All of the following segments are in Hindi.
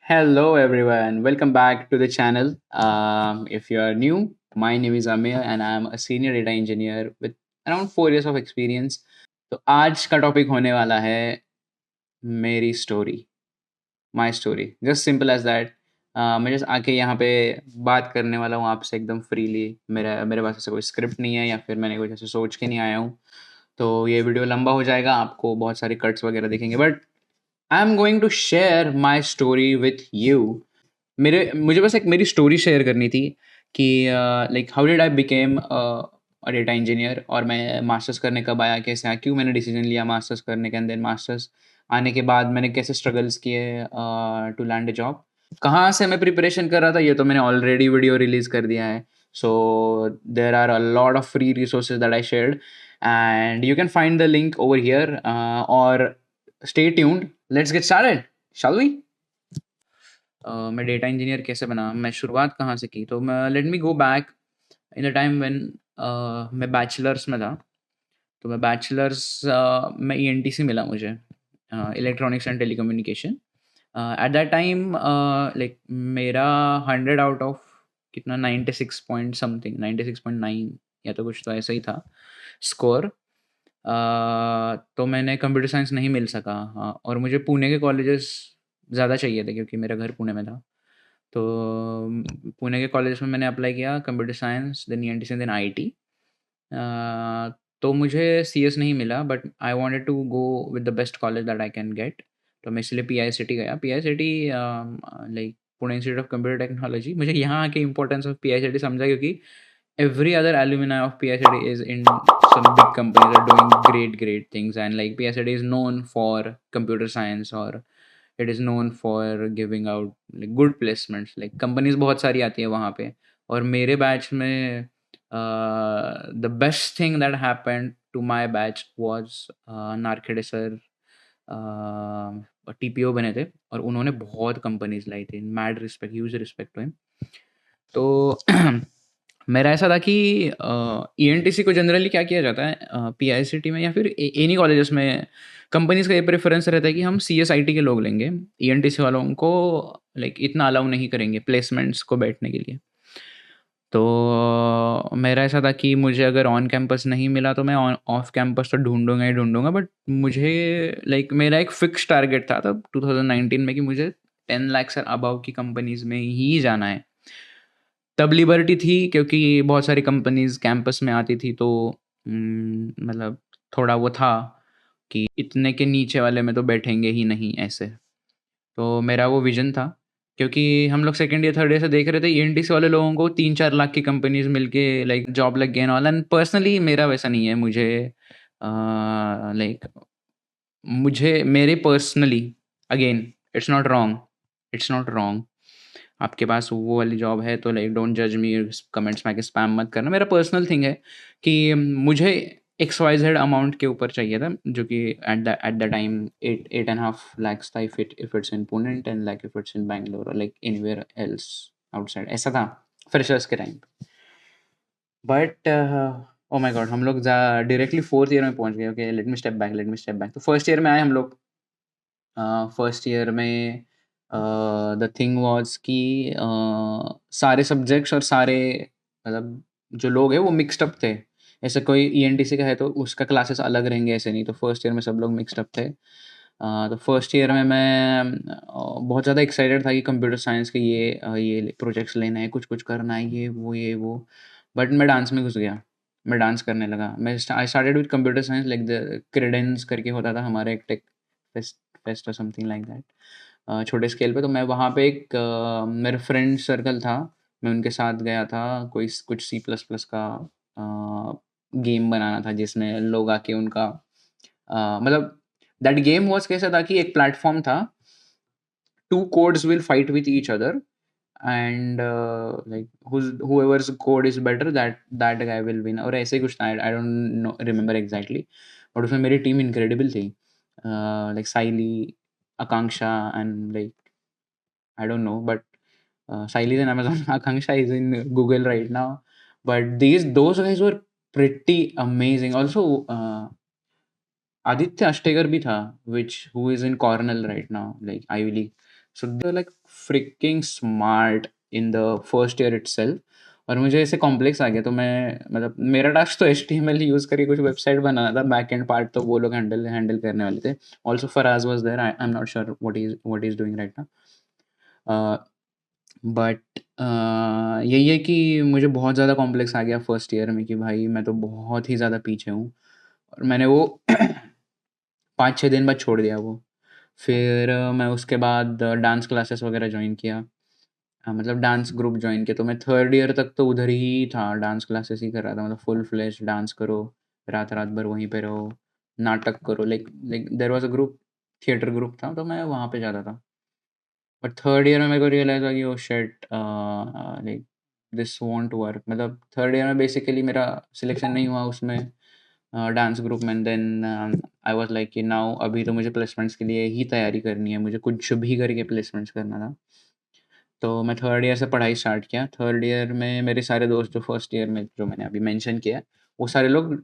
Hello, everyone. Welcome back to the channel. If you are new, my name is Amir and I'm a senior data engineer with around 4 years of experience. तो आज का टॉपिक होने वाला है मेरी story, my story, just simple as that. मैं जस्ट आके यहाँ पे बात करने वाला हूँ आपसे एकदम फ्रीली। मेरा मेरे पास ऐसा कोई स्क्रिप्ट नहीं है या फिर मैंने कुछ ऐसे सोच के नहीं आया हूँ। तो ये वीडियो लंबा हो जाएगा, आपको बहुत सारे कट्स वगैरह दिखेंगे, but I am going to share my story with you. मेरे मुझे बस एक मेरी स्टोरी शेयर करनी थी कि like how did I became a data engineer, और मैं मास्टर्स करने कब आया, कैसे आया, क्यों मैंने डिसीजन लिया मास्टर्स करने के, एंड देन मास्टर्स आने के बाद मैंने कैसे स्ट्रगल्स किए टू लैंड अ जॉब। कहाँ से मैं प्रिपरेशन कर रहा था ये तो मैंने ऑलरेडी वीडियो रिलीज कर दिया है। So there are a lot of free resources that I shared and you can find the link over here. और stay tuned, let's get started, shall we. मैं डेटा इंजीनियर कैसे बना, मैं शुरुआत कहाँ से की, तो मैं let me go back in the time when मैं बैचलर्स में था। तो मैं बैचलर्स में ईएनटीसी मिला मुझे, electronics and telecommunication. At that time like मेरा 100 आउट ऑफ कितना 96 पॉइंट समथिंग, 96.9 या तो कुछ तो ऐसा ही था स्कोर। तो मैंने कंप्यूटर साइंस नहीं मिल सका, हाँ, और मुझे पुणे के कॉलेजेस ज़्यादा चाहिए थे क्योंकि मेरा घर पुणे में था। तो पुणे के कॉलेज में मैंने अप्लाई किया computer science, then ENTC, then IT. तो मुझे सीएस नहीं मिला, but I wanted to go with the best college that I can get. तो मैं इसलिए पीआईसीटी गया। PICT like Pune Institute of Computer Technology. मुझे यहाँ आके इंपॉर्टेंस ऑफ पीआईसीटी समझा क्योंकि every other alumni of PSAT is in some big companies are doing great things, and like PSAT is known for computer science, or it is known for giving out like good placements, like companies बहुत सारी आती है वहाँ पे। और मेरे बैच में the best thing that happened to my batch was Narkhede sir TPO बने थे और उन्होंने बहुत कंपनीज लाई थी। Mad respect, huge respect to him. तो मेरा ऐसा था कि ईएनटीसी को जनरली क्या किया जाता है पीआईसीटी में या फिर एनी कॉलेजेस में, कंपनीज का ये प्रेफरेंस रहता है कि हम सीएसआईटी के लोग लेंगे, ईएनटीसी वालों को लाइक इतना अलाउ नहीं करेंगे प्लेसमेंट्स को बैठने के लिए। तो मेरा ऐसा था कि मुझे अगर ऑन कैंपस नहीं मिला तो मैं ऑन ऑफ कैंपस तो ढूंढूंगा ही ढूंढूंगा, बट मुझे लाइक मेरा एक फिक्स टारगेट था तब 2019 में कि मुझे 10 लाख से अबव की कंपनीज में ही जाना है। तब लिबर्टी थी क्योंकि बहुत सारी कंपनीज कैंपस में आती थी, तो मतलब थोड़ा वो था कि इतने के नीचे वाले में तो बैठेंगे ही नहीं ऐसे। तो मेरा वो विजन था क्योंकि हम लोग सेकंड ईयर थर्ड ईयर से देख रहे थे ईएनटीसी वाले लोगों को 3-4 लाख की कंपनीज मिलके लाइक जॉब लग गया ऑल। एंड पर्सनली मेरा वैसा नहीं है। मुझे लाइक मुझे मेरे personally, again it's not wrong, it's not wrong, आपके पास वो वाली जॉब है तो लाइक डोंट जज मी, कमेंट्स में आके स्पैम मत करना। मेरा पर्सनल थिंग है कि मुझे एक्स वाई जेड अमाउंट के ऊपर चाहिए था, जो कि एट द टाइम 8.5 lakhs था, if it's in Pune, 10 lakh if it's in Bangalore, like anywhere else outside, ऐसा था फ्रेशर्स के time. But oh my God, हम लोग डायरेक्टली फोर्थ ईयर में पहुंच गए। Okay, let me step back, let me step back. तो फर्स्ट ईयर में आए हम लोग। फर्स्ट ईयर में द थिंग वाज कि सारे सब्जेक्ट्स और सारे मतलब जो लोग हैं वो मिक्स्ड अप थे। ऐसे कोई ईएनटीसी का है तो उसका क्लासेस अलग रहेंगे, ऐसे नहीं। तो फर्स्ट ईयर में सब लोग मिक्स्ड अप थे। तो फर्स्ट ईयर में मैं बहुत ज़्यादा एक्साइटेड था कि कंप्यूटर साइंस के ये प्रोजेक्ट्स लेना है, कुछ कुछ करना है, ये वो। बट मैं डांस में घुस गया, मैं डांस करने लगा। I started with computer science, like the Credence करके होता था हमारा एक टेक फेस्ट फेस्ट और समथिंग लाइक दैट, छोटे स्केल पे। तो मैं वहाँ पे एक मेरा फ्रेंड सर्कल था, मैं उनके साथ गया था। कोई कुछ सी प्लस प्लस का गेम बनाना था जिसमें लोग आके उनका मतलब दैट गेम वाज कैसा था कि एक प्लेटफॉर्म था, two codes will fight with each other, and like whoever's code is better, that guy will win, और ऐसे ही कुछ था। I don't remember exactly, but उसमें मेरी टीम इनक्रेडिबल थी, like Saili, Akanksha, and like I don't know, but Saili is in Amazon. Akanksha is in Google right now. But those guys were pretty amazing. Also, Aditya Ashtekar bhi tha, who is in Cornell right now, like Ivy League. So they like fricking smart in the first year itself. और मुझे ऐसे कॉम्प्लेक्स आ गया, तो मैं मतलब मेरा टास्क तो HTML यूज़ करके कुछ वेबसाइट बनाना था, बैक एंड पार्ट तो वो लोग हैंडल हैंडल करने वाले थे। Also Faraz was there, I am not sure what he is doing right now. But यही है कि मुझे बहुत ज़्यादा कॉम्प्लेक्स आ गया फर्स्ट ईयर में कि भाई मैं तो बहुत ही ज़्यादा पीछे हूँ, और मैंने वो 5-6 दिन बाद छोड़ दिया वो। फिर मैं उसके बाद डांस क्लासेस वगैरह जॉइन किया। मतलब डांस ग्रुप जॉइन किया, तो मैं थर्ड ईयर तक तो उधर ही था, डांस क्लासेस ही कर रहा था, मतलब फुल फ्लेश डांस करो, रात-रात भर वहीं पे रहो, नाटक करो, like like there was a group, theatre group था, तो मैं वहाँ पे जाता था। बट थर्ड ईयर में मेरे को रियलाइज़ हुआ कि oh shit, like this won't work. मतलब थर्ड ईयर में बेसिकली मेरा सिलेक्शन नहीं हुआ उसमें, डांस ग्रुप में। देन आई वाज़ लाइक कि नाउ अभी तो मुझे प्लेसमेंट्स के लिए ही तैयारी करनी है, मुझे कुछ भी करके प्लेसमेंट्स करना था। तो मैं थर्ड ईयर से पढ़ाई स्टार्ट किया। थर्ड ईयर में मेरे सारे दोस्त जो फर्स्ट ईयर में जो मैंने अभी मेंशन किया, वो सारे लोग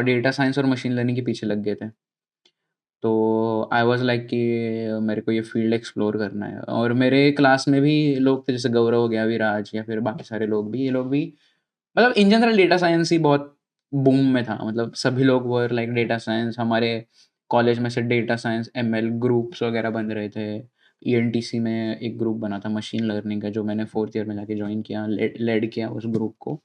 डेटा साइंस और मशीन लर्निंग के पीछे लग गए थे। तो आई वाज़ लाइक कि मेरे को ये फ़ील्ड एक्सप्लोर करना है। और मेरे क्लास में भी लोग थे, जैसे गौरव हो गया, विराज या फिर बाकी सारे लोग भी, ये लोग भी मतलब इन जनरल डेटा साइंस ही बहुत बूम में था। मतलब सभी लोग वर लाइक डेटा साइंस। हमारे कॉलेज में से डेटा साइंस ML ग्रुप्स वगैरह बन रहे थे। ENTC में एक ग्रुप बना था मशीन लर्निंग का, जो मैंने फोर्थ ईयर में जाके ज्वाइन किया, लेड किया उस ग्रुप को।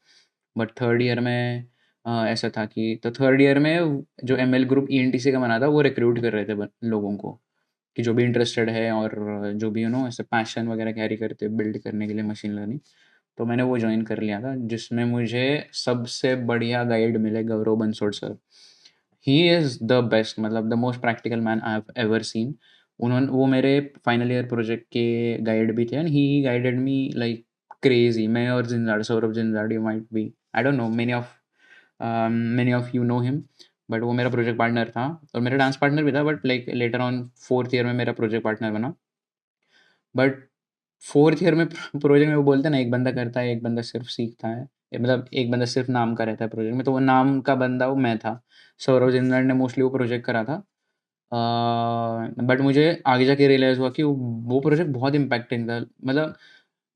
बट थर्ड ईयर में ऐसा था कि तो थर्ड ईयर में जो ML ग्रुप ENTC का बना था, वो रिक्रूट कर रहे थे लोगों को, कि जो भी इंटरेस्टेड है और जो भी ऐसे पैशन वगैरह कैरी करते बिल्ड करने के लिए मशीन लर्निंग। तो मैंने वो जॉइन कर लिया था, जिसमें मुझे सबसे बढ़िया गाइड मिले Gaurav Bansod sir. He is the best, मतलब the most practical man I have ever seen. उन्होंने वो मेरे फाइनल ईयर प्रोजेक्ट के गाइड भी थे, and he guided me like crazy. मैं और Jindad, Saurabh Jindad, you might be, I don't know, many of you know him, but वो मेरा प्रोजेक्ट पार्टनर था और मेरा डांस पार्टनर भी था। But like later on fourth year में मेरा प्रोजेक्ट पार्टनर बना। बट फोर्थ ईयर में प्रोजेक्ट में वो बोलते हैं ना, एक बंदा करता है, एक बंदा सिर्फ सीखता है। मतलब एक बंदा सिर्फ नाम का रहता है प्रोजेक्ट में, तो वो नाम का बंदा वो मैं था। सौरभ जिंदल ने मोस्टली वो प्रोजेक्ट करा था। बट मुझे आगे जाके रियलाइज़ हुआ कि वो प्रोजेक्ट बहुत इम्पैक्टिंग था। मतलब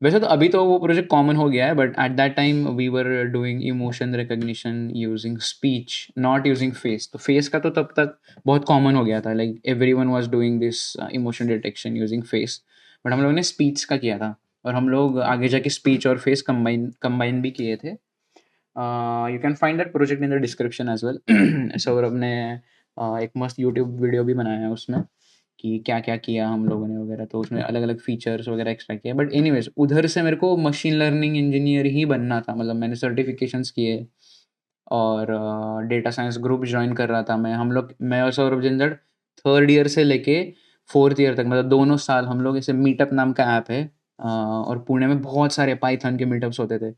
वैसे तो अभी तो वो प्रोजेक्ट कॉमन हो गया है, but at that time we were doing emotion recognition using speech, not using face. तो फेस का तो तब तक बहुत कॉमन हो गया था, like everyone was doing this emotion detection using face. But हम लोगों ने स्पीच का किया था, और हम लोग आगे जाके स्पीच और फेस कंबाइन भी किए थे। You can find that project in the description as well. Saurabh ने एक मस्त यूट्यूब वीडियो भी बनाया है उसमें, कि क्या क्या किया हम लोगों ने वगैरह। तो उसमें अलग अलग फीचर्स वगैरह एक्स्ट्रा किया। बट एनीवेज, उधर से मेरे को मशीन लर्निंग इंजीनियर ही बनना था। मतलब मैंने सर्टिफिकेशंस किए, और डेटा साइंस ग्रुप ज्वाइन कर रहा था मैं। हम लोग, मैं और सौरभ जिंदड़, थर्ड ईयर से लेके फोर्थ ईयर तक, मतलब दोनों साल हम लोग, ऐसे मीटअप नाम का ऐप है, और पुणे में बहुत सारे पाइथन के मीटअप्स होते थे।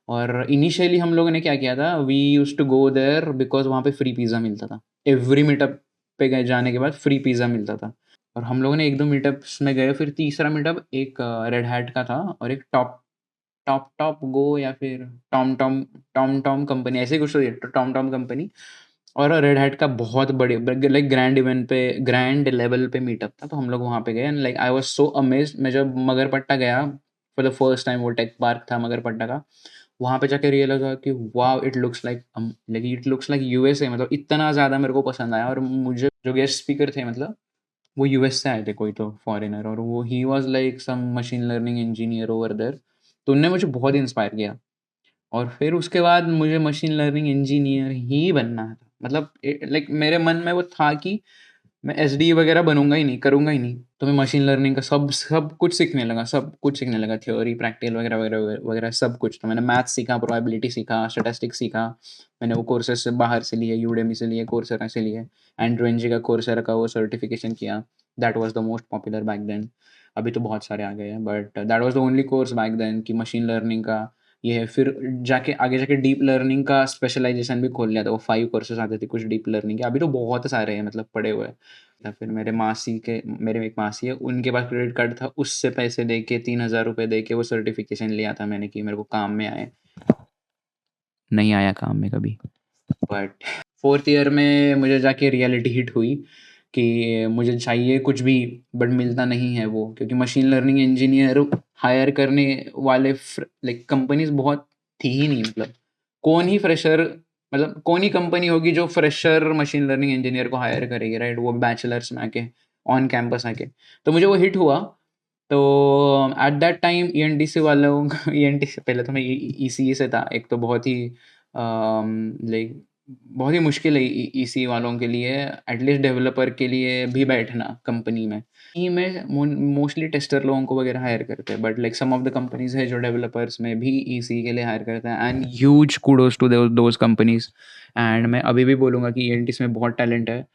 और इनिशियली हम लोगों ने क्या किया था, we use to go there because वहाँ पे फ्री पिज़्ज़ा मिलता था। एवरी मीटअप पे गए जाने के बाद फ्री पिज़्ज़ा मिलता था। और हम लोगों ने 1-2 मीटअप्स में गए, फिर तीसरा मीटअप एक रेड हैट का था, और एक टॉप टॉप टॉप गो, या फिर Tom Tom Tom Tom company, ऐसे ही कुछ तो थी, टॉम टॉम कंपनी। और रेड हैट का बहुत बड़े लाइक ग्रैंड इवेंट पे, ग्रैंड लेवल पे मीटअप था। तो हम लोग वहाँ पे गए, and like I was so amazed. मैं जब मगरपट्टा गया फॉर द फर्स्ट टाइम, वो टेक पार्क था मगरपट्टा का, वहाँ पे जाके रियलाइज़ हुआ कि wow, it looks like USA. मतलब इतना ज़्यादा मेरे को पसंद आया। और मुझे जो गेस्ट स्पीकर थे, मतलब वो यूएस से आए थे, कोई तो फॉरेनर, और वो he was like some machine learning engineer over there. तो उनने मुझे बहुत इंस्पायर किया। और फिर उसके बाद मुझे मशीन लर्निंग इंजीनियर ही बनना था। मतलब लाइक मेरे मन में वो था कि मैं एसडी वगैरह बनूंगा ही नहीं, करूंगा ही नहीं। तो मैं मशीन लर्निंग का सब सब कुछ सीखने लगा, सब कुछ सीखने लगा, थ्योरी, प्रैक्टिकल वगैरह वगैरह वगैरह वगैरह, सब कुछ। तो मैंने मैथ्स सीखा, प्रोबेबिलिटी सीखा, स्टैटिस्टिक्स सीखा। मैंने वो कोर्सेज से बाहर से लिए, यूडेमी से लिए, कोर्सेरा से लिए, एंड्रू एनजी का कोर्सेरा का वो सर्टिफिकेशन किया। That was the most popular back then. अभी तो बहुत सारे आ गए हैं, but that was the only course back then कि मशीन लर्निंग का ये है। फिर जाके आगे जाके डीप लर्निंग का स्पेशलाइजेशन भी खोल लिया था। वो 5 कोर्सेज आते थे कुछ डीप लर्निंग के, अभी तो बहुत सारे हैं, मतलब पड़े हुए हैं। या फिर मेरे एक मासी है, उनके पास क्रेडिट कार्ड था, उससे पैसे दे के 3,000 रुपये दे के वो सर्टिफिकेशन लिया था मैंने, कि मेरे को काम में आए। नहीं आया काम में कभी। बट फोर्थ ईयर में मुझे जाके रियलिटी हिट हुई कि मुझे चाहिए कुछ भी बट मिलता नहीं है वो, क्योंकि मशीन लर्निंग इंजीनियर हायर करने वाले लाइक कंपनीज बहुत थी ही नहीं। मतलब कौन ही फ्रेशर, मतलब कौन ही कंपनी होगी जो फ्रेशर मशीन लर्निंग इंजीनियर को हायर करेगी, राइट? वो बैचलर्स में आके, ऑन कैंपस आके। तो मुझे वो हिट हुआ। तो एट दैट टाइम ईएनटीसी वालों ईएनटीसी, पहले तो मैं ईसीई से था, एक तो बहुत ही लाइक बहुत ही मुश्किल है ईसी वालों के लिए, एटलीस्ट डेवलपर के लिए भी बैठना कंपनी में। ई में मोस्टली टेस्टर लोगों को वगैरह हायर करते हैं, but like some of the companies है जो डेवलपर्स में भी ईसी के लिए हायर करते हैं, and huge kudos to those companies. And मैं अभी भी बोलूँगा कि ईएनटीसी में बहुत टैलेंट है।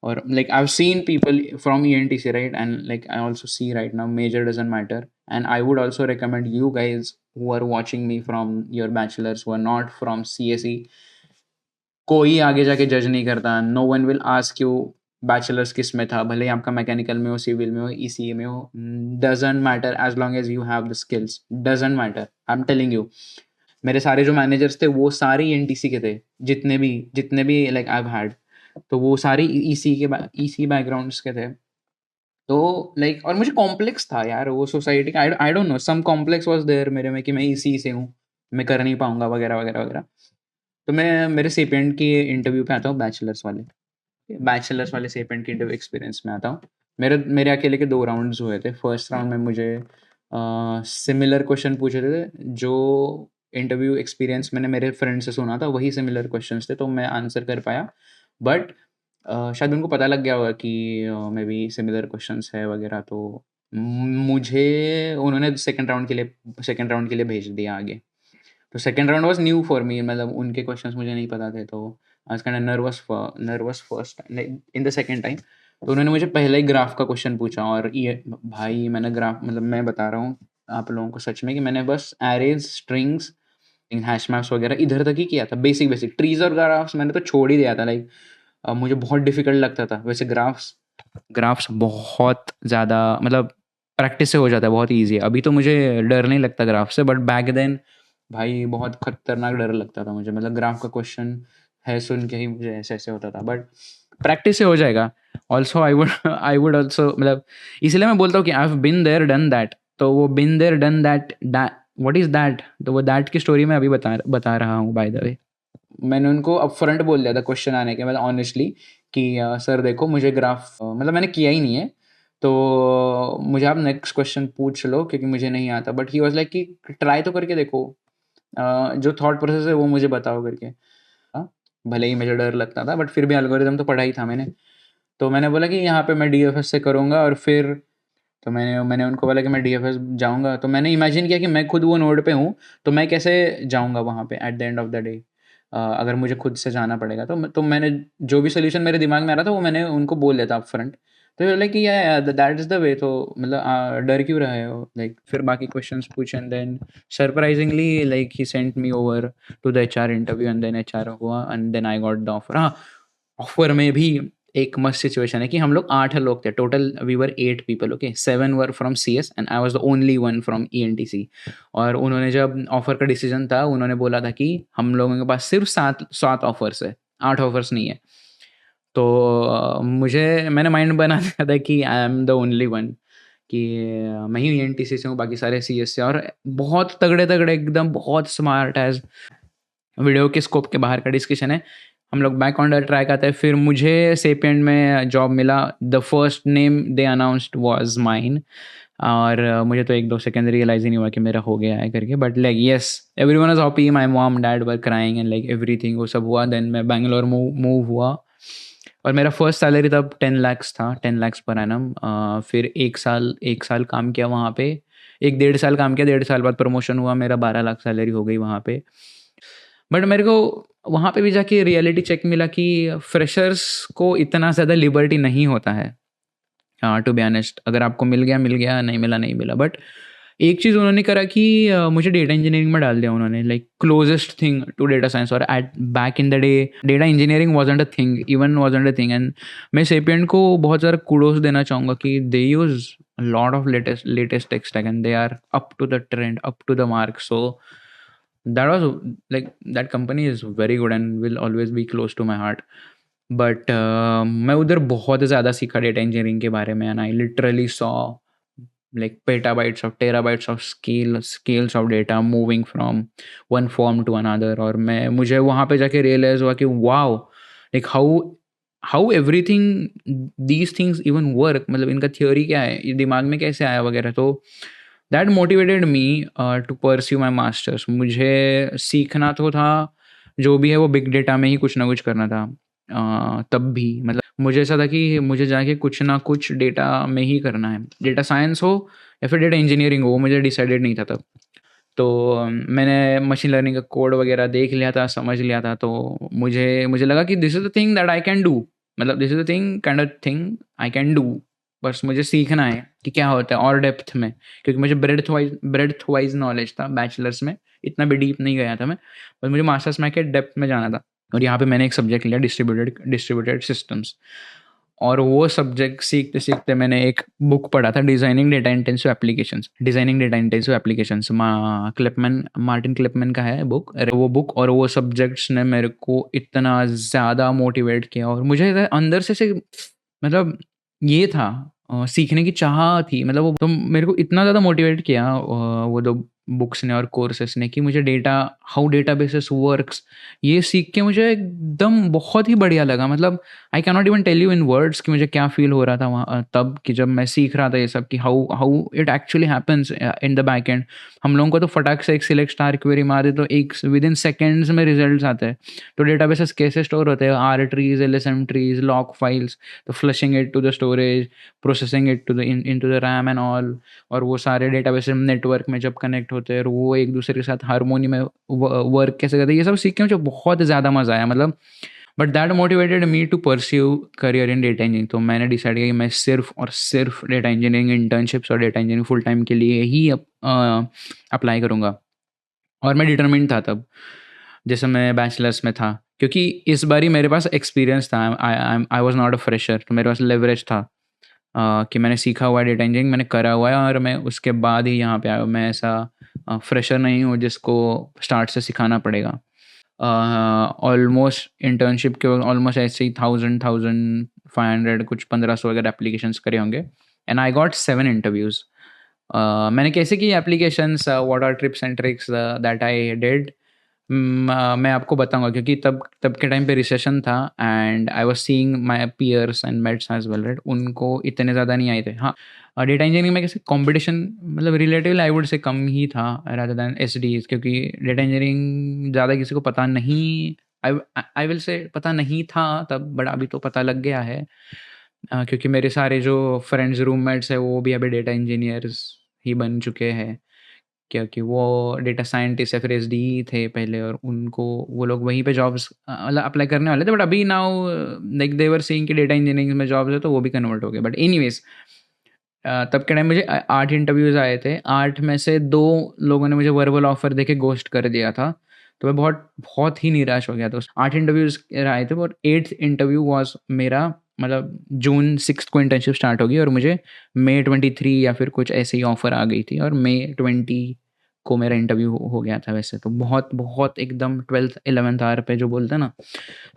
और like I've seen people from ENTC, right? And like I also see right now major doesn't matter. And I would also recommend you guys who are watching me from your bachelors who are not from CSE, कोई आगे जाके जज नहीं करता। No one will ask you bachelors किस में था, भले ही आपका मैकेनिकल में हो, सिविल में हो, ईसीई में हो, doesn't matter as long as you have the skills, doesn't matter, I am telling you. मेरे सारे जो मैनेजर्स थे वो सारे एनटीसी के थे, जितने भी लाइक आई हैव हैड, तो वो सारे ईसी बैकग्राउंड्स के थे। तो लाइक और मुझे कॉम्प्लेक्स था यार वो सोसाइटी का, I don't know, some complex was there मेरे में कि मैं ईसी से हूँ, मैं कर नहीं पाऊंगा वगैरह वगैरह वगैरह। तो मैं मेरे सेपिएंट की इंटरव्यू पे आता हूँ, बैचलर्स वाले सेपिएंट की इंटरव्यू एक्सपीरियंस में आता हूँ। मेरे मेरे अकेले के 2 राउंड्स हुए थे। फर्स्ट राउंड में मुझे सिमिलर क्वेश्चन पूछे थे, जो इंटरव्यू एक्सपीरियंस मैंने मेरे फ्रेंड से सुना था, वही सिमिलर क्वेश्चंस थे, तो मैं आंसर कर पाया। बट शायद उनको पता लग गया होगा कि मे बी सिमिलर क्वेश्चंस है वगैरह, तो मुझे उन्होंने सेकंड राउंड के लिए भेज दिया आगे। तो second round was new for me, मतलब उनके क्वेश्चंस मुझे नहीं पता थे, तो I was kind of nervous first in the second time. तो उन्होंने मुझे पहले ही ग्राफ का क्वेश्चन पूछा, और ये भाई मैंने ग्राफ, मतलब मैं बता रहा हूँ आप लोगों को सच में कि मैंने बस एरेज, स्ट्रिंग्स, हैश मैप्स वगैरह इधर तक ही किया था। बेसिक बेसिक ट्रीज और ग्राफ्स मैंने तो छोड़ ही दिया था। लाइक मुझे बहुत डिफिकल्ट लगता था वैसे। ग्राफ्स ग्राफ्स बहुत ज़्यादा, मतलब प्रैक्टिस से हो जाता है, बहुत ईजी है। अभी तो मुझे डर नहीं लगता ग्राफ से, बट बैक देन भाई बहुत खतरनाक डर लगता था मुझे। मतलब ग्राफ का क्वेश्चन है सुन के ही मुझे ऐसे ऐसे होता था, बट प्रैक्टिस से हो जाएगा। ऑल्सो आई वुड ऑल्सो, मतलब इसलिए मैं बोलता हूँ कि I have been there done that. तो वो been there done that, what is that, तो वो दैट की स्टोरी मैं अभी बता रहा हूँ बाय द वे। मैंने उनको अपफ्रंट बोल दिया था क्वेश्चन आने के, मतलब ऑनेस्टली कि सर देखो मुझे ग्राफ, मतलब मैंने किया ही नहीं है, तो मुझे आप नेक्स्ट क्वेश्चन पूछ लो क्योंकि मुझे नहीं आता। बट ही वाज लाइक कि ट्राई तो करके देखो, जो थॉट प्रोसेस है वो मुझे बताओ करके। भले ही मुझे डर लगता था, बट फिर भी एल्गोरिदम तो पढ़ा ही था मैंने। तो मैंने बोला कि यहाँ पे मैं डीएफएस से करूँगा, और फिर तो मैंने मैंने उनको बोला कि मैं डीएफएस जाऊँगा। तो मैंने इमेजिन किया कि मैं खुद वो नोड पे हूँ, तो मैं कैसे जाऊँगा वहाँ पे at the end of the day, अगर मुझे खुद से जाना पड़ेगा। तो मैंने जो भी सोल्यूशन मेरे दिमाग में आ रहा था वो मैंने उनको बोल दिया था अप फ्रंट। तो लाइक कि या दैट इज़ द वे। तो मतलब डर क्यों रहे हो, लाइक फिर बाकी क्वेश्चंस पूछे, and then surprisingly like he sent me over to the HR interview, and then HR हुआ, and then I got the offer. हाँ, ऑफर में भी एक मस्त सिचुएशन है कि हम लोग 8 लोग थे total, we were 8 people, okay, 7 were from CS and I was the only one from ENTC. और उन्होंने जब ऑफर का डिसीजन था, उन्होंने बोला था कि हम लोगों के पास सिर्फ 7 ऑफर्स है, 8 ऑफर्स नहीं है। तो मैंने माइंड बना दिया था कि I am the only one, कि मैं ही ईएनटीसी से हूँ, बाकी सारे सीएस से, और बहुत तगड़े तगड़े एकदम बहुत स्मार्ट एज वीडियो के स्कोप के बाहर का डिस्कशन है। हम लोग बैक ऑन द ट्रैक आते हैं। फिर मुझे सेपिएंट में जॉब मिला। The first name they announced was mine, और मुझे तो 1-2 सेकंड रियलाइज़ ही नहीं हुआ कि मेरा हो गया है करके। But like yes, everyone was happy, my mom dad were crying and like everything, वो सब हुआ। देन मैं बैंगलोर मूव हुआ, और मेरा फर्स्ट सैलरी तब 10 लाख था, 10 लाख पर एनम। फिर 1 साल काम किया वहाँ पे, 1 डेढ़ साल काम किया, 1.5 साल बाद प्रमोशन हुआ, मेरा 12 लाख सैलरी हो गई वहाँ पे। बट मेरे को वहाँ पे भी जाके रियलिटी चेक मिला कि फ्रेशर्स को इतना ज़्यादा लिबर्टी नहीं होता है। हाँ, टू बी ऑनेस्ट, अगर आपको मिल गया, नहीं मिला, नहीं मिला। बट एक चीज़ उन्होंने करा कि मुझे डेटा इंजीनियरिंग में डाल दिया उन्होंने, like closest thing to data science. और at back in the day data engineering wasn't a thing, even wasn't a thing. And मैं सेपिएंट को बहुत ज़्यादा कुडोस देना चाहूँगा कि they use lot of latest tech stack, and they are up to the trend, up to the mark. So that was like that company is very good and will always be close to my heart. But मैं उधर बहुत ज़्यादा सीखा डेटा इंजीनियरिंग के बारे में, and I literally saw like petabytes of terabytes of scales of data moving from one form to another. और मैं मुझे वहाँ पे जाके रियलाइज हुआ कि wow, like how everything these things even work, मतलब इनका थ्योरी क्या है, ये दिमाग में कैसे आया वगैरह. तो that motivated me to pursue my masters. मुझे सीखना तो था, जो भी है वो बिग डेटा में ही कुछ ना कुछ करना था. तब भी मतलब मुझे ऐसा था कि मुझे जाके कुछ ना कुछ डेटा में ही करना है, डेटा साइंस हो या फिर डेटा इंजीनियरिंग हो, वो मुझे डिसाइडेड नहीं था तब. तो मैंने मशीन लर्निंग का कोड वगैरह देख लिया था, समझ लिया था. तो मुझे मुझे लगा कि this is the thing that I can do, मतलब this is the thing kind of thing I can do. बस मुझे सीखना है कि क्या होता है और डेप्थ में, क्योंकि मुझे ब्रेड्थ वाइज नॉलेज था बैचलर्स में, इतना भी डीप नहीं गया था मैं. बस मुझे मास्टर्स में के डेप्थ में जाना था. और यहाँ पे मैंने एक सब्जेक्ट लिया डिस्ट्रीब्यूटेड सिस्टम्स. और वो सब्जेक्ट सीखते सीखते मैंने एक बुक पढ़ा था, designing data intensive applications. Martin Kleppmann का है बुक. वो बुक और वो सब्जेक्ट्स ने मेरे को इतना ज़्यादा मोटिवेट किया, और मुझे अंदर से मतलब ये था, सीखने की चाह थी, मतलब वो तो मेरे को इतना ज़्यादा मोटिवेट किया वो दो बुक्स ने और कोर्सेस ने, कि मुझे हाउ डेटाबेसेस वर्क्स, ये सीख के मुझे एकदम बहुत ही बढ़िया लगा. मतलब I can not even tell you in words कि मुझे क्या फील हो रहा था वहाँ तब, कि जब मैं सीख रहा था ये सब, कि how how it actually happens in the back and. हम लोगों को तो फटाक से एक सिलेक्ट स्टार क्वेरी मारे तो एक विद इन सेकेंड्स में रिजल्ट आते हैं. तो डेटाबेसेस कैसे स्टोर होते हैं, R trees, LSM trees, log files, तो flushing it to the storage, processing it to the into the RAM and all. और वो सारे डेटाबेस नेटवर्क में जब कनेक्ट होते हैं और वो एक दूसरे के साथ हारमोनी में वर्क कैसे करते हैं, ये सब सीख के मुझे बहुत ज़्यादा मज़ा आया. मतलब but that motivated me to pursue career in data engineering. तो मैंने डिसाइड किया कि मैं सिर्फ और सिर्फ डेटा इंजीनियरिंग इंटर्नशिप्स और डेटा इंजीनियरिंग फुल टाइम के लिए ही अप्लाई करूँगा. और मैं डिटरमिन्ड था तब, जैसे मैं बैचलर्स में था, क्योंकि इस बार ही मेरे पास एक्सपीरियंस था. I was not a fresher, तो मेरे पास लेवरेज था कि मैंने सीखा हुआ है डेटा इंजीनियरिंग, मैंने करा हुआ है, और मैं उसके बाद ही यहाँ पे आया हूँ. मैं ऐसा फ्रेशर नहीं हूँ जिसको स्टार्ट से सिखाना पड़ेगा. ऑलमोस्ट इंटर्नशिप के ऑलमोस्ट ऐसे ही 1500 कुछ 1500 अगर एप्लीकेशंस करे होंगे, एंड आई गॉट 7 इंटरव्यूज़. मैंने कैसे की applications, what are trips and tricks that I did, मैं आपको बताऊंगा, क्योंकि तब के टाइम पे रिसेशन था, and I was seeing my peers and mates as well, right. उनको इतने ज़्यादा नहीं आए थे. हाँ, डेटा इंजीनियरिंग में कैसे कंपटीशन, मतलब रिलेटिवली आई वुड से कम ही था रादर दैन एसडीज, क्योंकि डेटा इंजीनियरिंग ज़्यादा किसी को पता नहीं, आई आई विल से पता नहीं था तब, बट अभी तो पता लग गया है. क्योंकि मेरे सारे जो फ्रेंड्स, रूममेट्स हैं, वो भी अभी डेटा इंजीनियर्स ही बन चुके हैं, क्योंकि वो डेटा साइंटिस्ट या फिर एसडी थे पहले, और उनको वो लोग वहीं पे जॉब्स मतलब अप्लाई करने वाले थे. बट अभी now like they were saying कि डेटा इंजीनियरिंग में जॉब्स है, तो वो भी कन्वर्ट हो गए. बट एनीवेज, तब के टाइम मुझे 8 इंटरव्यूज़ आए थे. 8 में से 2 लोगों ने मुझे वर्बल ऑफ़र देके घोस्ट कर दिया था. तो मैं बहुत बहुत ही निराश हो गया था. उस 8 इंटरव्यूज़ आए थे, और 8th इंटरव्यू वाज़ मेरा, मतलब जून 6 को इंटर्नशिप स्टार्ट होगी, और मुझे मई 23 या फिर कुछ ऐसे ही ऑफ़र आ गई थी, और मई 20 को मेरा इंटरव्यू हो गया था वैसे तो. बहुत बहुत एकदम 12th 11th आवर पे जो बोलते हैं ना,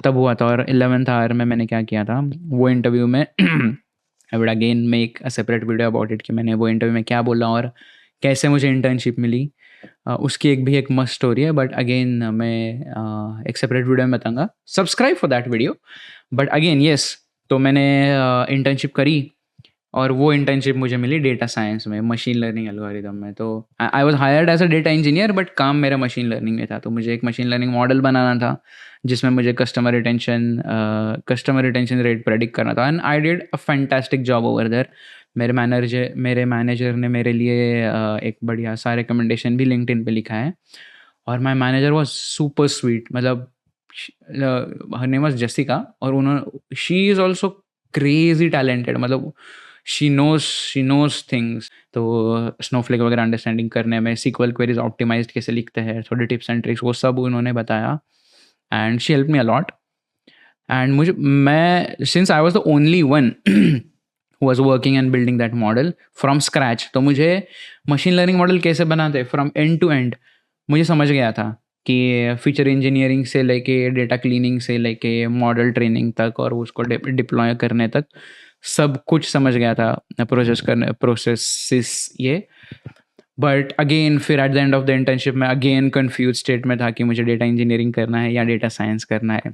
तब हुआ था. और 11th आवर में मैंने क्या किया था, वो इंटरव्यू में I would again make a separate video about it, कि मैंने वो इंटरव्यू में क्या बोला और कैसे मुझे इंटर्नशिप मिली. उसकी एक मस्त स्टोरी है, बट अगेन मैं एक सेपरेट वीडियो में बताऊंगा. Subscribe for that video. But again yes, तो मैंने इंटर्नशिप करी, और वो इंटर्नशिप मुझे मिली डेटा साइंस में, मशीन लर्निंग एल्गोरिदम में. तो I was hired as a data engineer, but काम मेरा मशीन लर्निंग में था. तो मुझे एक मशीन लर्निंग मॉडल बनाना था, जिसमें मुझे कस्टमर रिटेंशन रेट प्रेडिक्ट करना था, and I did a fantastic job over there. मेरे मैनेजर ने मेरे लिए एक बढ़िया सा रिकमेंडेशन भी लिंक्डइन पे लिखा है. और my manager was super sweet, मतलब हर नेम वाज जेसिका, और उन्होंने she is also crazy talented, मतलब शी नोज थिंग्स. तो स्नोफ्लेक वगैरह अंडरस्टैंडिंग करने में, सीक्वल क्वेरीज ऑप्टिमाइज्ड कैसे लिखते हैं, थोड़े टिप्स एंड ट्रिक्स, वो सब उन्होंने बताया, and she help me a lot. And मैं since I was the only one who was working and building that model from scratch, तो मुझे मशीन लर्निंग मॉडल कैसे बनाते हैं फ्रॉम एंड टू एंड मुझे समझ गया था. कि फीचर इंजीनियरिंग से लेके डेटा क्लीनिंग से लेके मॉडल ट्रेनिंग तक और उसको डिप्लॉय करने तक सब कुछ समझ गया था प्रोसेस ये। बट अगेन फिर at the end of the internship में अगेन कंफ्यूज स्टेट में था कि मुझे डेटा इंजीनियरिंग करना है या डेटा साइंस करना है।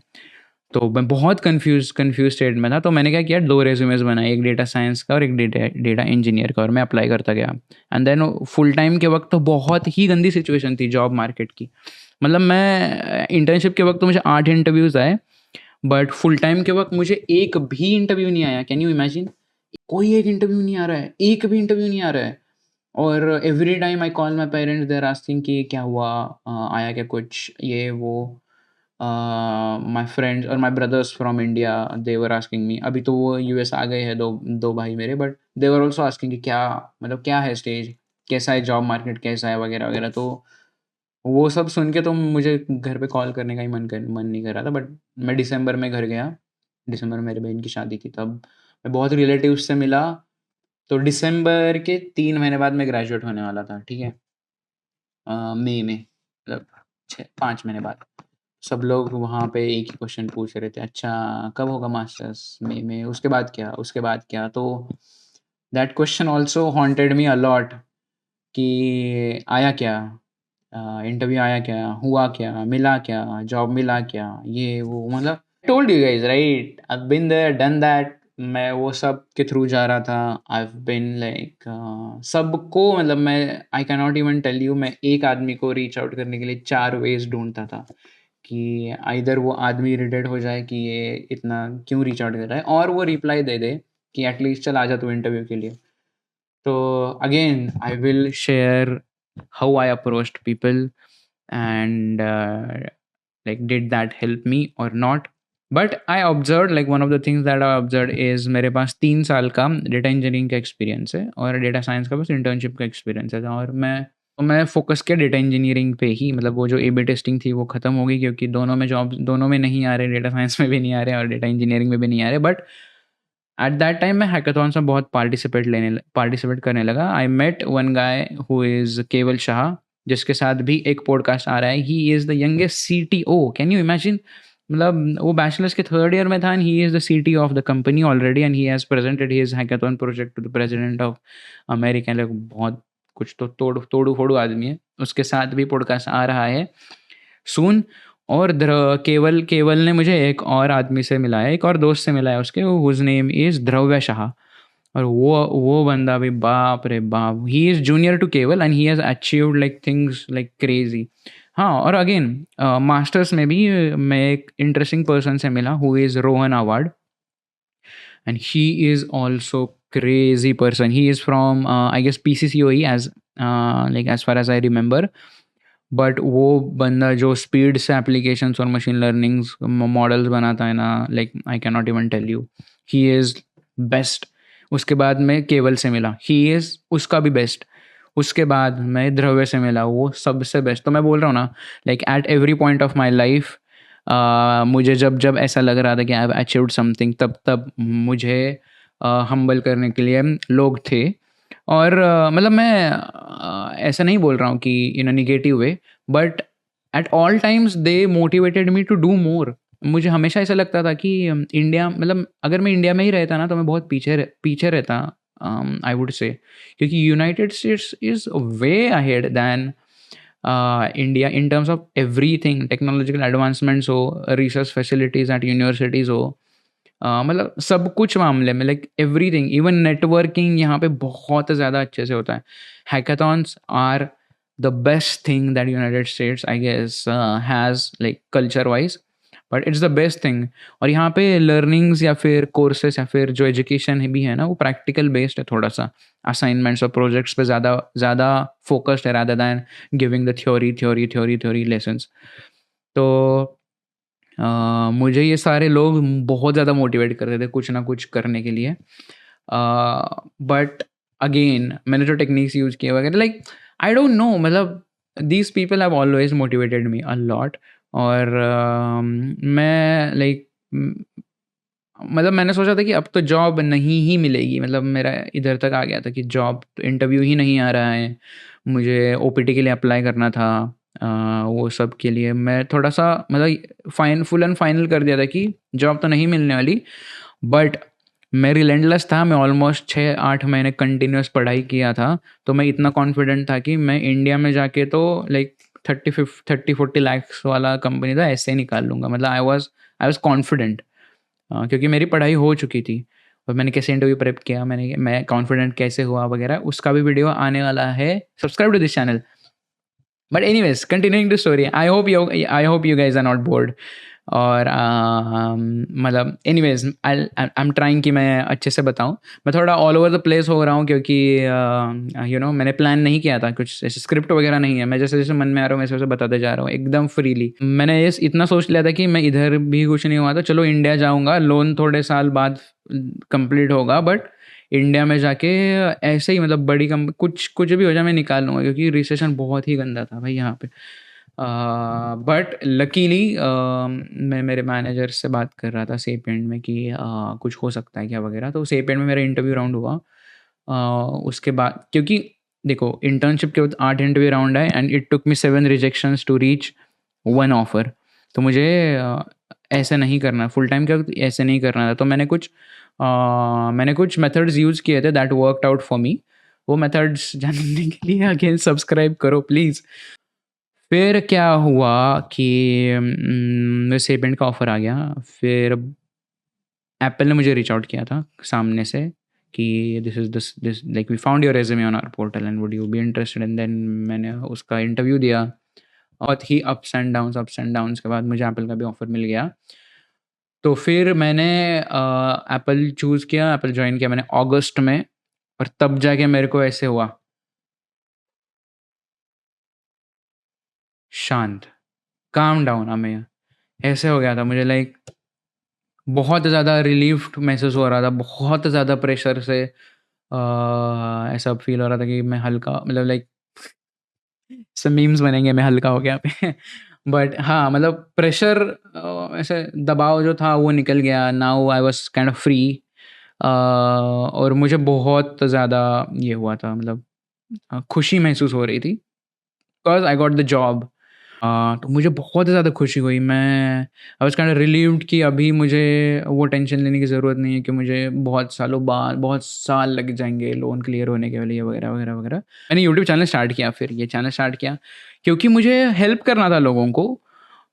तो मैं बहुत कंफ्यूज स्टेट में था। तो मैंने क्या किया, 2 रेज्यूमेस बनाए, एक डेटा साइंस का और एक डेटा इंजीनियर का, और मैं अप्लाई करता गया। एंड देन फुल टाइम के वक्त तो बहुत ही गंदी सिचुएशन थी जॉब मार्केट की। मतलब मैं इंटर्नशिप के वक्त तो मुझे 8 इंटरव्यूज़ आए, बट फुल टाइम के वक्त मुझे एक भी इंटरव्यू नहीं आया। Can you imagine? कोई एक इंटरव्यू नहीं आ रहा है, एक भी इंटरव्यू नहीं आ रहा है। और every time I call my parents, they are asking कि क्या हुआ, आया क्या कुछ, ये वो। माई फ्रेंड्स और my brothers from India, they were asking me. अभी तो वो यूएस आ गए हैं, दो भाई मेरे, but they were also asking कि क्या मतलब क्या है स्टेज, कैसा है जॉब मार्केट, कैसा है वगैरह वगैरह। तो वो सब सुन के तो मुझे घर पे कॉल करने का ही मन नहीं कर रहा था। बट मैं दिसंबर में घर गया, दिसंबर में मेरी बहन की शादी थी, तब मैं बहुत रिलेटिव्स से मिला। तो दिसंबर के 3 महीने बाद मैं ग्रेजुएट होने वाला था, ठीक है। मई में, मतलब 5 महीने बाद। सब लोग वहाँ पे एक ही क्वेश्चन पूछ रहे थे, अच्छा कब होगा मास्टर्स? मई में, उसके बाद क्या, उसके बाद क्या? तो that question also haunted me a lot कि आया क्या, इंटरव्यू आया क्या, हुआ क्या, मिला क्या, जॉब मिला क्या, ये वो। मतलब told you guys right, I been there done that. मैं वो सब के थ्रू जा रहा था। आई बीन लाइक सबको, मतलब मैं I can not even tell you, मैं एक आदमी को रीच आउट करने के लिए 4 वेज ढूंढता था कि आइदर वो आदमी इरिटेट हो जाए कि ये इतना क्यों रीच आउट कर रहा है, और वो रिप्लाई दे दे कि एटलीस्ट चल आ जा तू इंटरव्यू के लिए। तो again I will share how I approached people, and like did that help me or not. But I observed, like one of the things that I observed is मेरे पास 3 साल का डेटा इंजीनियरिंग का एक्सपीरियंस है और डेटा साइंस का बस इंटर्नशिप का एक्सपीरियंस है। और मैं फोकस किया डेटा इंजीनियरिंग पे ही। मतलब वो जो ए बी टेस्टिंग थी वो ख़त्म हो गई, क्योंकि दोनों में जॉब, दोनों में नहीं आ रहे, डेटा साइंस में भी नहीं आ रहे और डेटा इंजीनियरिंग में भी नहीं आ रहे। बट एट दैट टाइम मैं हैकाथॉन्स में बहुत पार्टिसिपेट करने लगा। I met one guy who is Kewal Shah, जिसके साथ भी एक पॉडकास्ट आ रहा है। He is the youngest CTO, can you imagine? मतलब वो बैचलर्स के 3rd ईयर में था and he is the CTO of the company already, and he has presented his hackathon project to the president of America. Like बहुत कुछ तो तोड़ू फोड़ू आदमी है। उसके साथ भी पॉडकास्ट आ रहा है सून। और केवल केवल ने मुझे एक और आदमी से मिलाया, एक और दोस्त से मिलाया उसके, हुज नेम इज़ ध्रव्य शाह। और वो बंदा भी बाप रे बाप, ही इज़ जूनियर टू केवल and he has achieved like things like crazy. हाँ, और अगेन मास्टर्स में भी मैं एक इंटरेस्टिंग पर्सन से मिला who is Rohan award, and he is also crazy person. He is from I guess PCCOE, as like as far as I remember. But वो बंदा जो स्पीड से एप्लीकेशंस और मशीन लर्निंग मॉडल्स बनाता है ना, like I can not even tell you, he is best. उसके बाद मैं केवल से मिला, ही इज़ उसका भी बेस्ट। उसके बाद मैं ध्रव्य से मिला, वो सबसे बेस्ट। तो मैं बोल रहा हूँ ना, like at every point of my life मुझे जब जब ऐसा लग रहा था कि आई हैव अचीव्ड समथिंग, तब तब मुझे हम्बल करने के लिए लोग थे। और मतलब मैं ऐसा नहीं बोल रहा हूँ कि in a negative way, but at all times they motivated me to do more. मुझे हमेशा ऐसा लगता था कि इंडिया, मतलब अगर मैं इंडिया में ही रहता ना तो मैं बहुत पीछे रहता, आई वुड से, क्योंकि United States is way ahead than India in terms of everything. Technological advancements हो, रिसर्च फैसिलिटीज़ एट यूनिवर्सिटीज़ हो, मतलब सब कुछ मामले में, लाइक एवरीथिंग, इवन नेटवर्किंग यहाँ पे बहुत ज़्यादा अच्छे से होता है। Hackathons are the best thing that United States I guess has, like culture wise, but it's the best thing. और यहाँ पे लर्निंग्स या फिर कोर्सेस या फिर जो एजुकेशन भी है ना, वो प्रैक्टिकल बेस्ड है थोड़ा सा। असाइनमेंट्स और प्रोजेक्ट्स पे ज़्यादा ज़्यादा फोकस्ड है, rather than giving the theory lessons. तो मुझे ये सारे लोग बहुत ज़्यादा मोटिवेट करते थे कुछ ना कुछ करने के लिए। बट अगेन मैंने जो टेक्निक्स यूज़ किए वगैरह, लाइक आई डोंट नो, मतलब these people have always motivated me a lot. और मैं लाइक मतलब मैंने सोचा था कि अब तो जॉब नहीं ही मिलेगी। मतलब मेरा इधर तक आ गया था कि जॉब तो इंटरव्यू ही नहीं आ रहा है। मुझे ओपीटी के लिए अप्लाई करना था, वो सब के लिए मैं थोड़ा-सा मतलब फुल एंड फाइनल कर दिया था कि जॉब तो नहीं मिलने वाली, बट मैं रिलेंटलेस था। मैं ऑलमोस्ट 6-8 महीने कंटिन्यूअस पढ़ाई किया था, तो मैं इतना कॉन्फिडेंट था कि मैं इंडिया में जाके तो लाइक 30-40 लैक्स वाला कंपनी तो ऐसे ही निकाल लूँगा। मतलब आई वाज़ कॉन्फिडेंट, क्योंकि मेरी पढ़ाई हो चुकी थी और मैंने कैसे इंटरव्यू प्रेप किया, मैं कॉन्फिडेंट कैसे हुआ वगैरह, उसका भी वीडियो आने वाला है। Subscribe to this channel. But anyways continuing the story, I hope you guys are not bored. और मतलब एनीवेज आई एम ट्राइंग कि मैं अच्छे से बताऊं। मैं थोड़ा ऑल ओवर द प्लेस हो रहा हूँ क्योंकि मैंने प्लान नहीं किया था, कुछ ऐसे स्क्रिप्ट वगैरह नहीं है। मैं जैसे जैसे मन में आ रहा हूँ वैसे वैसे बताते जा रहा हूँ एकदम फ्रीली। मैंने ये इतना सोच लिया था कि मैं इधर भी कुछ नहीं हुआ तो चलो इंडिया जाऊँगा, लोन थोड़े साल बाद कंप्लीट होगा, बट इंडिया में जाके ऐसे ही मतलब बड़ी कम कुछ कुछ भी हो जाए मैं निकाल लूँगा, क्योंकि रिसेशन बहुत ही गंदा था भाई यहाँ पे। बट लकीली मैं मेरे मैनेजर से बात कर रहा था सेपिएंट में कि कुछ हो सकता है क्या वगैरह, तो सेपिएंट में मेरा इंटरव्यू राउंड हुआ। उसके बाद क्योंकि देखो इंटर्नशिप के बाद 8 इंटरव्यू राउंड है and it took me 7 rejections to reach 1 offer. तो मुझे ऐसे नहीं करना, फुल टाइम का ऐसे नहीं करना था। तो मैंने कुछ मेथड्स यूज़ किए थे दैट वर्कड आउट फॉर मी। वो मेथड्स जानने के लिए अगेन सब्सक्राइब करो प्लीज़। फिर क्या हुआ कि सेपिएंट का ऑफ़र आ गया। फिर एप्पल ने मुझे रीच आउट किया था सामने से कि this like we found your resume on our portal and would you be interested, and then मैंने उसका इंटरव्यू दिया। बहुत ही अप्स एंड डाउन्स के बाद मुझे एप्पल का भी ऑफ़र मिल गया। तो फिर मैंने एप्पल चूज़ किया, एप्पल जॉइन किया मैंने अगस्त में, और तब जाके मेरे को ऐसे हुआ शांत, काम डाउन अमेय, ऐसे हो गया था मुझे। लाइक बहुत ज़्यादा रिलीफ्ड महसूस हो रहा था, बहुत ज़्यादा प्रेशर से ऐसा फ़ील हो रहा था कि मैं हल्का, मतलब लाइक सब मीम्स बनेंगे मैं हल्का हो गया पे बट हाँ, मतलब प्रेशर, ऐसे दबाव जो था वो निकल गया। Now I was kind of free. और मुझे बहुत ज़्यादा ये हुआ था, मतलब खुशी महसूस हो रही थी because I got the job. तो मुझे बहुत ज़्यादा खुशी हुई। मैं I was kind of relieved कि अभी मुझे वो टेंशन लेने की ज़रूरत नहीं है कि मुझे बहुत सालों बाद बहुत साल लग जाएँगे लोन क्लियर होने के लिए वगैरह, वगैरह, वगैरह। मैंने यूट्यूब चैनल स्टार्ट किया, फिर ये चैनल स्टार्ट किया क्योंकि मुझे हेल्प करना था लोगों को।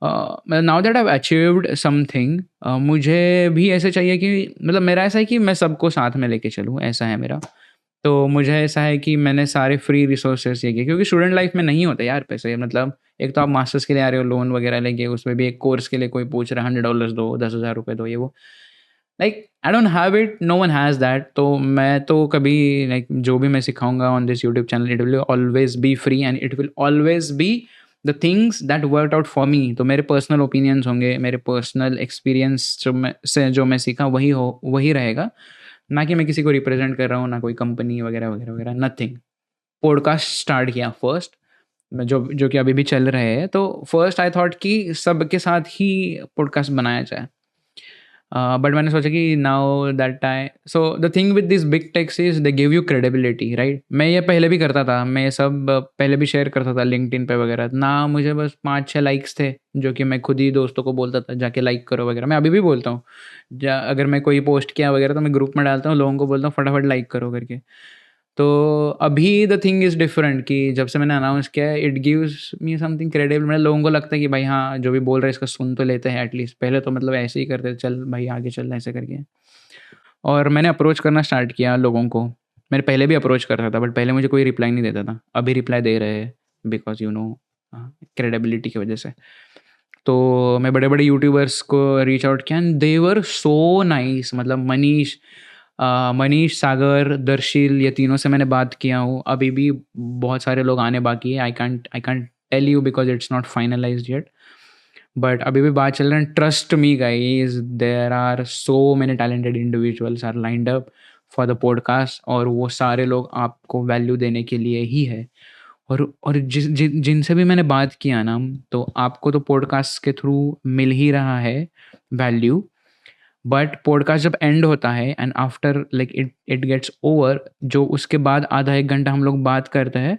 Now that I have achieved something, मुझे भी ऐसे चाहिए कि मतलब मेरा ऐसा है कि मैं सबको साथ में लेके चलूँ, ऐसा है मेरा। तो मुझे ऐसा है कि मैंने सारे फ्री रिसोर्सेज़ ये किए क्योंकि स्टूडेंट लाइफ में नहीं होते यार पैसे। मतलब एक तो आप मास्टर्स के लिए आ रहे हो, लोन वगैरह लेके, उसमें भी एक कोर्स के लिए कोई पूछ रहा है $100 दो, ₹10,000 दो, ये वो। Like I don't have it, no one has that. तो मैं तो कभी लाइक जो भी मैं सिखाऊँगा on this YouTube channel, it will always be free and it will always be the things that worked out for me. तो मेरे पर्सनल ओपिनियंस होंगे, मेरे पर्सनल एक्सपीरियंस जो मैं सीखा वही रहेगा। ना कि मैं किसी को रिप्रेजेंट कर रहा हूँ, ना कोई कंपनी वगैरह, वगैरह, वगैरह, नथिंग। पॉडकास्ट स्टार्ट किया फर्स्ट, मैं जो कि अभी भी चल रहे हैं। तो फर्स्ट आई थॉट कि सबके साथ ही पॉडकास्ट बनाया जाए। बट मैंने सोचा कि now that I saw the thing with this big techs is they give you credibility, right. मैं ये पहले भी करता था, मैं ये सब पहले भी शेयर करता था लिंक्डइन पे वगैरह ना। मुझे बस 5-6 लाइक्स थे जो कि मैं खुद ही दोस्तों को बोलता था जाके लाइक करो वगैरह। मैं अभी भी बोलता हूँ, अगर मैं कोई पोस्ट किया वगैरह तो मैं ग्रुप में डालता हूँ, लोगों को बोलता हूँ फटाफट लाइक करो करके। तो अभी द थिंग इज़ डिफरेंट कि जब से मैंने अनाउंस किया है, it gives me something credible. मतलब लोगों को लगता है कि भाई हाँ, जो भी बोल रहे हैं इसका सुन तो लेते हैं एटलीस्ट। पहले तो मतलब ऐसे ही करते थे, चल भाई आगे चल ऐसे करके। और मैंने अप्रोच करना स्टार्ट किया लोगों को। मैंने पहले भी अप्रोच करता था बट पहले मुझे कोई रिप्लाई नहीं देता था। अभी रिप्लाई दे रहे हैं बिकॉज़ क्रेडिबिलिटी की वजह से। तो मैं बड़े-बड़े यूट्यूबर्स को रीच आउट किया and they were so nice. मतलब मनीष, सागर, दर्शिल, ये तीनों से मैंने बात किया हूँ। अभी भी बहुत सारे लोग आने बाकी है। I can't tell you because it's not finalized yet. But अभी भी बात चल रहा है। Trust me guys, there are so many talented individuals are lined up for the podcast, और वो सारे लोग आपको वैल्यू देने के लिए ही है। और जिनसे भी मैंने बात किया ना, तो आपको तो पॉडकास्ट के थ्रू मिल ही रहा है वैल्यू। बट पॉडकास्ट जब एंड होता है and after like it gets over, जो उसके बाद आधा 1 घंटा हम लोग बात करते हैं,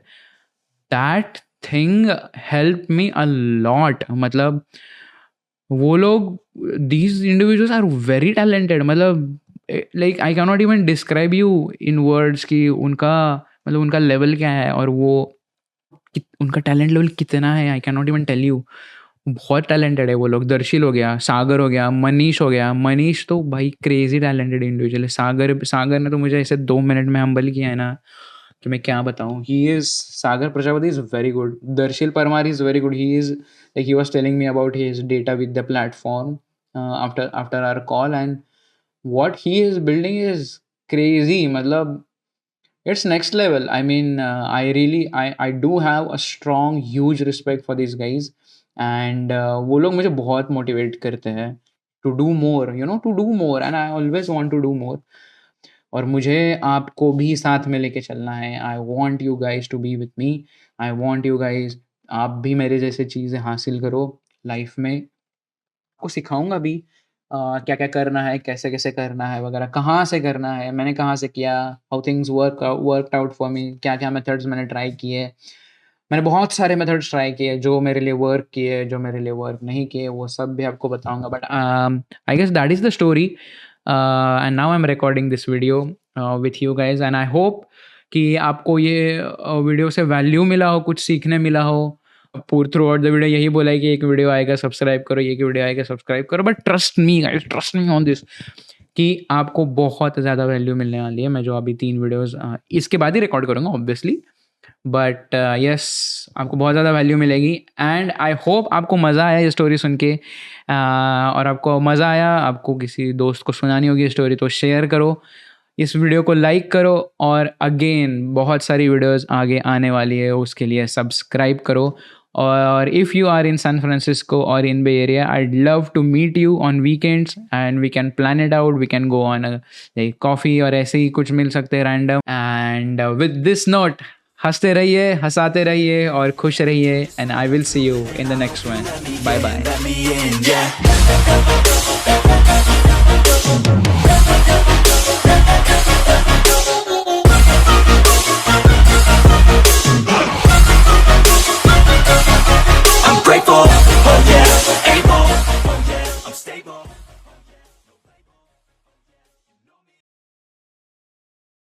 that thing help me a lot. मतलब वो लोग, these individuals are very talented. मतलब like I can not even describe you in words कि उनका मतलब उनका लेवल क्या है, और वो उनका टैलेंट लेवल कितना है, I can not even tell you. बहुत टैलेंटेड है वो लोग। दर्शिल हो गया, सागर हो गया, मनीष हो गया। मनीष तो भाई क्रेजी टैलेंटेड इंडिविजुअल है। सागर सागर ने तो मुझे ऐसे 2 मिनट में हम्बल किया है ना कि मैं क्या बताऊँ। He is, Sagar Prajapati is very good. Darshil Parmar is very good. He is like, he was telling me about his data with the platform after our call, and what he is building is crazy. मतलब it's next level. I mean, I do have a strong huge respect for these guys, and वो लोग मुझे बहुत मोटिवेट करते हैं to do more, you know, to do more, and I always want to do more. और मुझे आपको भी साथ में लेके चलना है। I want you guys to be with me. I want you guys, आप भी मेरे जैसे चीज़ें हासिल करो लाइफ में। को सिखाऊँगा भी क्या-क्या करना है, कैसे-कैसे करना है वगैरह, कहाँ से करना है, मैंने कहाँ से किया, how things worked out for मी, क्या-क्या मेथड्स मैंने ट्राई किए। मैंने बहुत सारे मेथड्स ट्राई किए, जो मेरे लिए वर्क किए, जो मेरे लिए वर्क नहीं किए, वो सब भी आपको बताऊँगा। But I guess that is the story, and now I am recording this video with you guys, and I hope कि आपको ये वीडियो से वैल्यू मिला हो, कुछ सीखने मिला हो। पूर थ्रू आउट द वीडियो यही बोला है कि एक वीडियो आएगा सब्सक्राइब करो, एक वीडियो आएगा सब्सक्राइब करो, but trust me guys, trust me on this कि आपको बहुत ज़्यादा वैल्यू मिलने वाली है। मैं जो अभी 3 वीडियोस इसके बाद ही रिकॉर्ड करूँगा ऑब्वियसली, बट यस, आपको बहुत ज़्यादा वैल्यू मिलेगी, एंड आई होप आपको मज़ा आया ये स्टोरी सुन के। और आपको मज़ा आया, आपको किसी दोस्त को सुनानी होगी स्टोरी तो शेयर करो, इस वीडियो को लाइक करो, और अगेन बहुत सारी वीडियोस आगे आने वाली है, उसके लिए सब्सक्राइब करो। और if you are in San Francisco और in Bay Area, I'd love to meet you on weekends, and we can plan it out, we can go on like coffee, और ऐसे ही कुछ मिल सकते हैं random. And with this note, हंसते रहिए, हंसाते रहिए, और खुश रहिए, and I will see you in the next one. Bye bye. Grateful, oh yeah, ain't